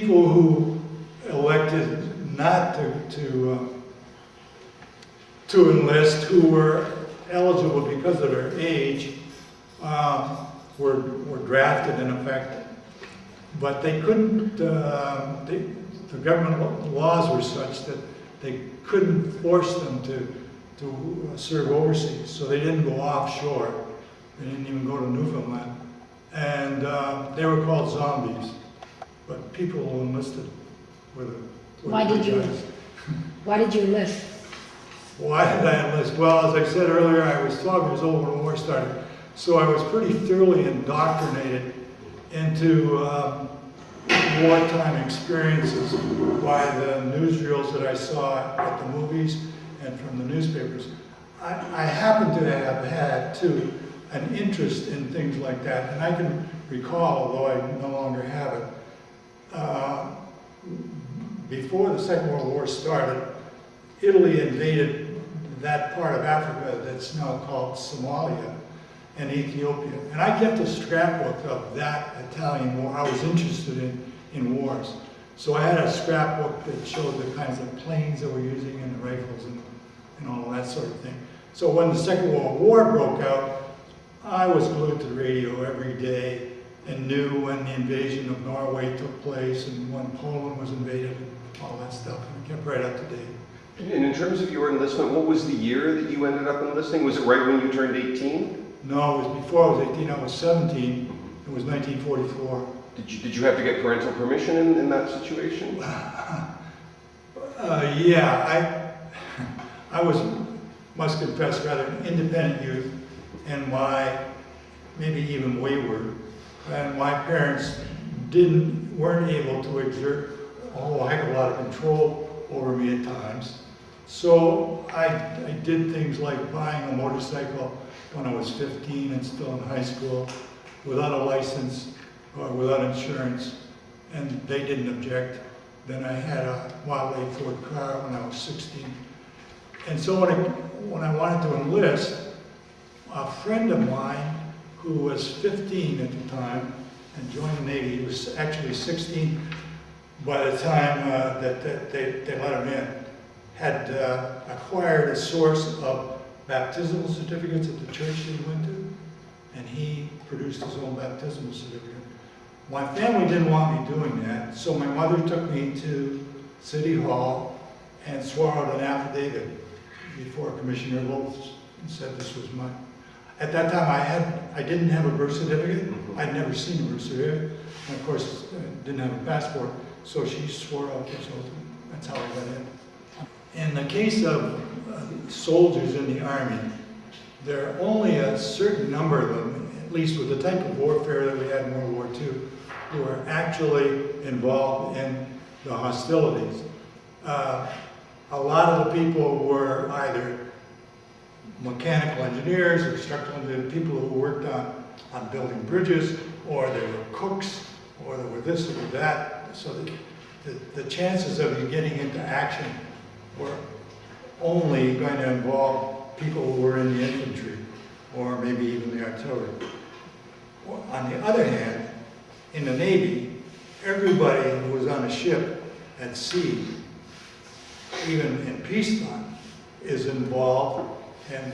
people who elected not to enlist, who were eligible because of their age, were drafted in effect, but they couldn't, the government laws were such that they couldn't force them to serve overseas, so they didn't go offshore. They didn't even go to Newfoundland, and they were called zombies. But people who enlisted were the Why did you enlist? Why did I enlist? Well, as I said earlier, I was 12 years old when the war started, so I was pretty thoroughly indoctrinated into wartime experiences by the newsreels that I saw at the movies and from the newspapers. I happen to have had, too, an interest in things like that, and I can recall, although I no longer have it, before the Second World War started, Italy invaded that part of Africa that's now called Somalia and Ethiopia. And I kept a scrapbook of that Italian war. I was interested in wars. So I had a scrapbook that showed the kinds of planes that we're using and the rifles and all that sort of thing. So when the Second World War broke out, I was glued to the radio every day and knew when the invasion of Norway took place and when Poland was invaded and all that stuff. And I kept right up to date. And in terms of your enlistment, what was the year that you ended up enlisting? Was it right when you turned 18? No, it was before I was 18. I was 17. It was 1944. Did you have to get parental permission in that situation? Yeah, I was, must confess, rather an independent youth, and maybe even wayward. And my parents weren't able to exert a whole heck of a lot of control over me at times. So I did things like buying a motorcycle when I was 15 and still in high school, without a license or without insurance, and they didn't object. Then I had a Model 8 Ford car when I was 16. And so when I wanted to enlist, a friend of mine who was 15 at the time and joined the Navy, he was actually 16 by the time that they let him in, had acquired a source of baptismal certificates at the church that he went to, and he produced his own baptismal certificate. My family didn't want me doing that, so my mother took me to City Hall and swore out an affidavit before Commissioner Wolf and said this was mine. At that time, I didn't have a birth certificate. I'd never seen a birth certificate, and of course, didn't have a passport. So she swore out this oath. That's how I got in. In the case of soldiers in the Army, there are only a certain number of them, at least with the type of warfare that we had in World War II, who are actually involved in the hostilities. A lot of the people were either mechanical engineers or structural engineers, people who worked on building bridges, or they were cooks, or they were this or that. So the chances of you getting into action were only going to involve people who were in the infantry, or maybe even the artillery. On the other hand, in the Navy, everybody who was on a ship at sea, even in peacetime, is involved, and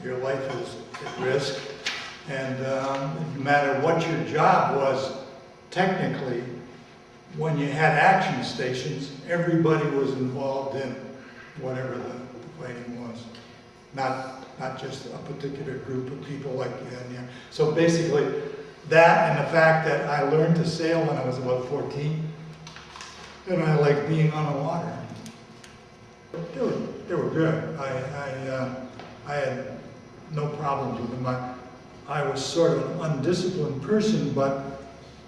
your life is at risk. And no matter what your job was, technically, when you had action stations, everybody was involved in whatever the fighting was. Not just a particular group of people like you had in there. So basically, that and the fact that I learned to sail when I was about 14, and I liked being on the water. They were good. I had no problems with them. I was sort of an undisciplined person, but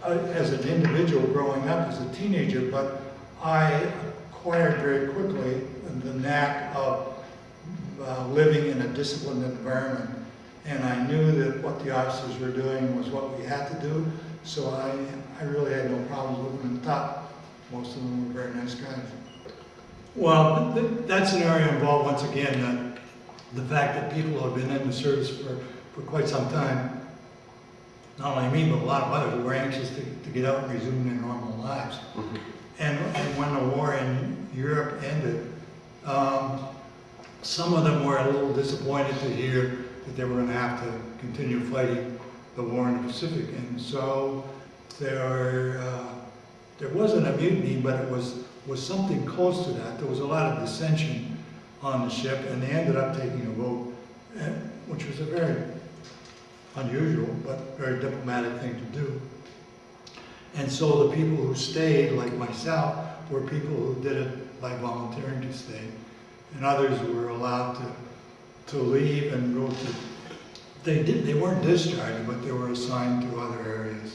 as an individual growing up as a teenager, but I acquired very quickly the knack of living in a disciplined environment. And I knew that what the officers were doing was what we had to do, so I really had no problems with them and thought most of them were very nice guys. Well, that scenario involved, once again, the fact that people have been in the service for quite some time. not only me, but a lot of others were anxious to get out and resume their normal lives. Mhm. And when the war in Europe ended, some of them were a little disappointed to hear that they were going to have to continue fighting the war in the Pacific. And so there wasn't a mutiny, but it was something close to that. There was a lot of dissension on the ship, and they ended up taking a vote, which was a very unusual but very diplomatic thing to do. And so the people who stayed, like myself, were people who did it by volunteering to stay, and others were allowed to leave and go to. They weren't discharged, but they were assigned to other areas.